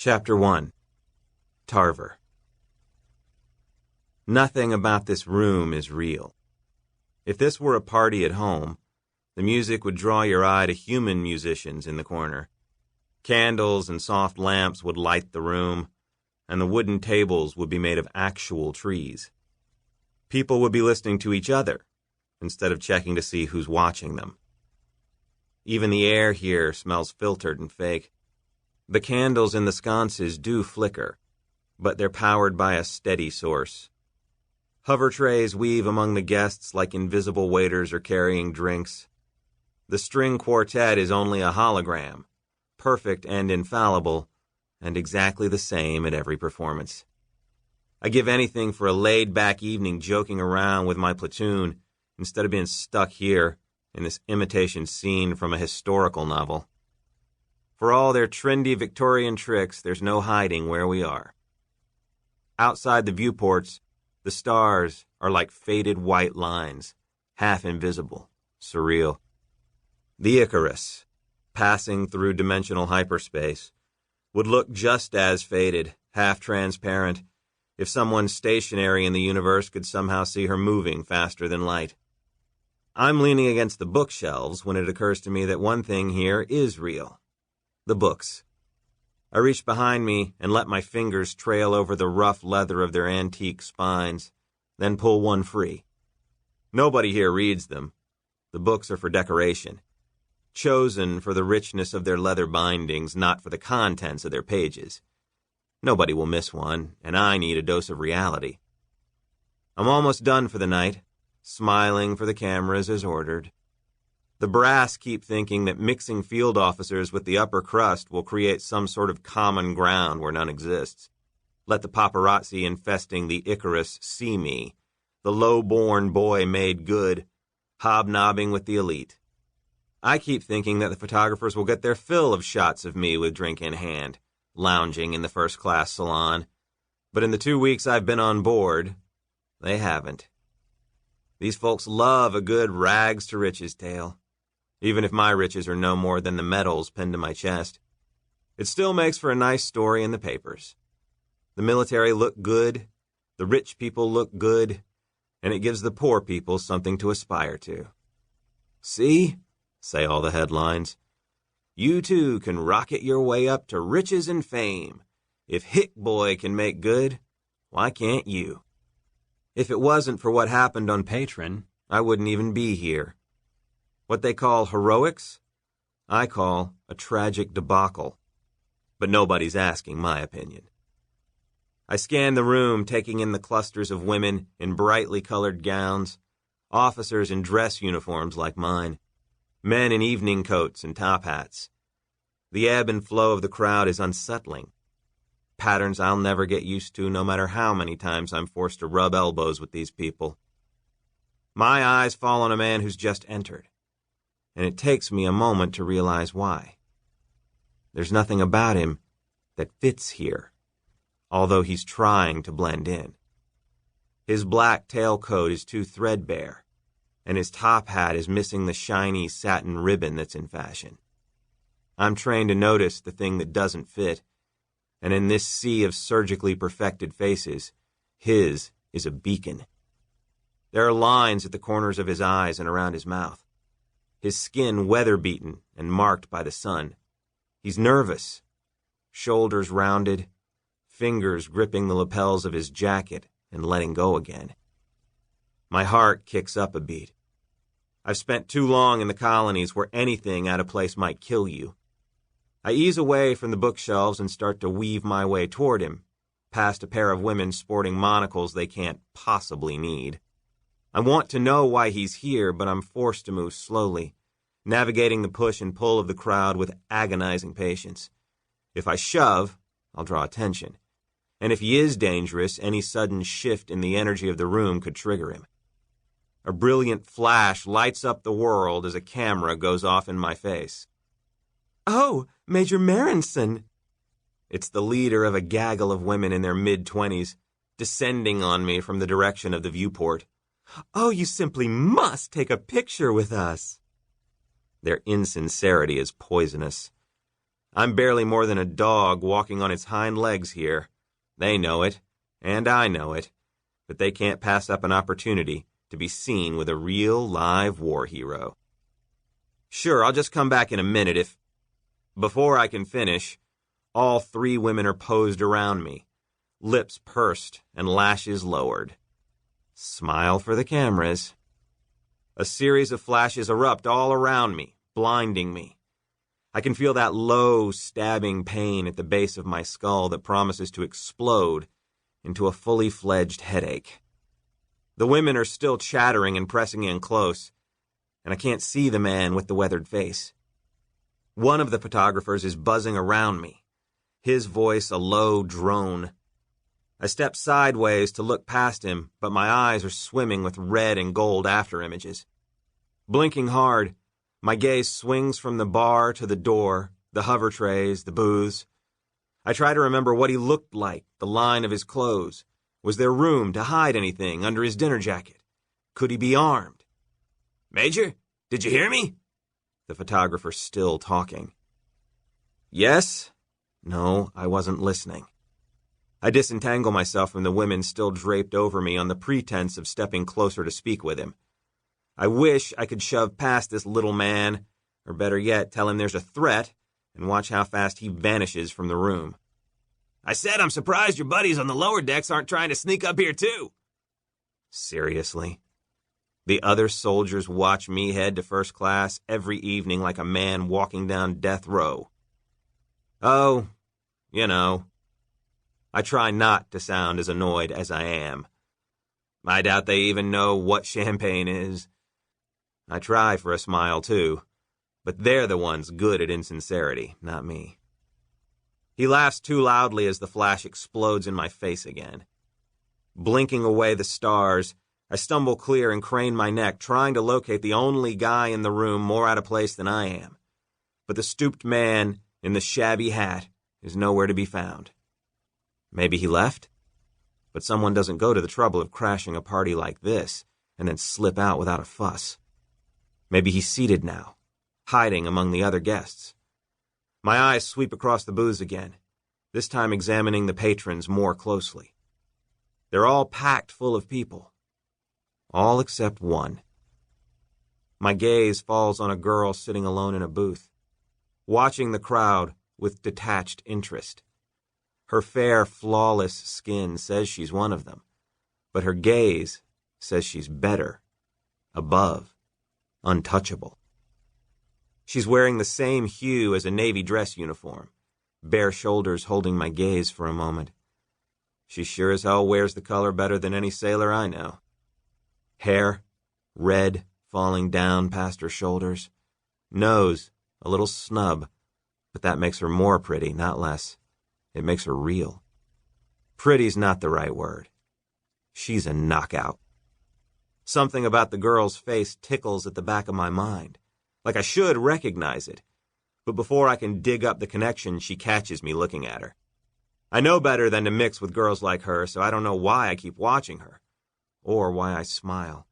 Chapter 1. Tarver. Nothing about this room is real. If this were a party at home, the music would draw your eye to human musicians in the corner. Candles and soft lamps would light the room, and the wooden tables would be made of actual trees. People would be listening to each other instead of checking to see who's watching them. Even the air here smells filtered and fake. The candles in the sconces do flicker, but they're powered by a steady source. Hover trays weave among the guests like invisible waiters are carrying drinks. The string quartet is only a hologram, perfect and infallible, and exactly the same at every performance. I give anything for a laid-back evening joking around with my platoon instead of being stuck here in this imitation scene from a historical novel. For all their trendy Victorian tricks, there's no hiding where we are. Outside the viewports, the stars are like faded white lines, half invisible, surreal. The Icarus, passing through dimensional hyperspace, would look just as faded, half transparent, if someone stationary in the universe could somehow see her moving faster than light. I'm leaning against the bookshelves when it occurs to me that one thing here is real. The books. I reach behind me and let my fingers trail over the rough leather of their antique spines, then pull one free. Nobody here reads them. The books are for decoration, chosen for the richness of their leather bindings, not for the contents of their pages. Nobody will miss one, and I need a dose of reality. I'm almost done for the night, smiling for the cameras as ordered. The brass keep thinking that mixing field officers with the upper crust will create some sort of common ground where none exists. Let the paparazzi infesting the Icarus see me, the low-born boy made good, hobnobbing with the elite. I keep thinking that the photographers will get their fill of shots of me with drink in hand, lounging in the first-class salon. But in the 2 weeks I've been on board, they haven't. These folks love a good rags-to-riches tale. Even if my riches are no more than the medals pinned to my chest. It still makes for a nice story in the papers. The military look good, the rich people look good, and it gives the poor people something to aspire to. See, say all the headlines, you too can rocket your way up to riches and fame. If Hick Boy can make good, why can't you? If it wasn't for what happened on Patreon, I wouldn't even be here. What they call heroics, I call a tragic debacle. But nobody's asking my opinion. I scan the room, taking in the clusters of women in brightly colored gowns, officers in dress uniforms like mine, men in evening coats and top hats. The ebb and flow of the crowd is unsettling. Patterns I'll never get used to no matter how many times I'm forced to rub elbows with these people. My eyes fall on a man who's just entered, and it takes me a moment to realize why. There's nothing about him that fits here, although he's trying to blend in. His black tailcoat is too threadbare, and his top hat is missing the shiny satin ribbon that's in fashion. I'm trained to notice the thing that doesn't fit, and in this sea of surgically perfected faces, his is a beacon. There are lines at the corners of his eyes and around his mouth. His skin weather-beaten and marked by the sun. He's nervous, shoulders rounded, fingers gripping the lapels of his jacket and letting go again. My heart kicks up a beat. I've spent too long in the colonies where anything out of place might kill you. I ease away from the bookshelves and start to weave my way toward him, past a pair of women sporting monocles they can't possibly need. I want to know why he's here, but I'm forced to move slowly, navigating the push and pull of the crowd with agonizing patience. If I shove, I'll draw attention. And if he is dangerous, any sudden shift in the energy of the room could trigger him. A brilliant flash lights up the world as a camera goes off in my face. Oh, Major Merendsen! It's the leader of a gaggle of women in their mid-20s, descending on me from the direction of the viewport. Oh, you simply must take a picture with us. Their insincerity is poisonous. I'm barely more than a dog walking on its hind legs here. They know it, and I know it, but they can't pass up an opportunity to be seen with a real, live war hero. Sure, I'll just come back in a minute if... Before I can finish, all 3 women are posed around me, lips pursed and lashes lowered. Smile for the cameras. A series of flashes erupt all around me, blinding me. I can feel that low, stabbing pain at the base of my skull that promises to explode into a fully fledged headache. The women are still chattering and pressing in close, and I can't see the man with the weathered face. One of the photographers is buzzing around me, his voice a low drone. I step sideways to look past him, but my eyes are swimming with red and gold after images. Blinking hard, my gaze swings from the bar to the door, the hover trays, the booths. I try to remember what he looked like, the line of his clothes. Was there room to hide anything under his dinner jacket? Could he be armed? "Major, did you hear me?" The photographer still talking. Yes? No, I wasn't listening. I disentangle myself from the women still draped over me on the pretense of stepping closer to speak with him. I wish I could shove past this little man, or better yet, tell him there's a threat, and watch how fast he vanishes from the room. "I said I'm surprised your buddies on the lower decks aren't trying to sneak up here too." Seriously? The other soldiers watch me head to first class every evening like a man walking down death row. Oh, you know. I try not to sound as annoyed as I am. I doubt they even know what champagne is. I try for a smile, too, but they're the ones good at insincerity, not me. He laughs too loudly as the flash explodes in my face again. Blinking away the stars, I stumble clear and crane my neck, trying to locate the only guy in the room more out of place than I am. But the stooped man in the shabby hat is nowhere to be found. Maybe he left? But someone doesn't go to the trouble of crashing a party like this and then slip out without a fuss. Maybe he's seated now, hiding among the other guests. My eyes sweep across the booths again, this time examining the patrons more closely. They're all packed full of people. All except one. My gaze falls on a girl sitting alone in a booth, watching the crowd with detached interest. Her fair, flawless skin says she's one of them, but her gaze says she's better, above, untouchable. She's wearing the same hue as a Navy dress uniform, bare shoulders holding my gaze for a moment. She sure as hell wears the color better than any sailor I know. Hair, red, falling down past her shoulders. Nose, a little snub, but that makes her more pretty, not less. It makes her real. Pretty's not the right word. She's a knockout. Something about the girl's face tickles at the back of my mind, like I should recognize it, but before I can dig up the connection, she catches me looking at her. I know better than to mix with girls like her, so I don't know why I keep watching her, or why I smile.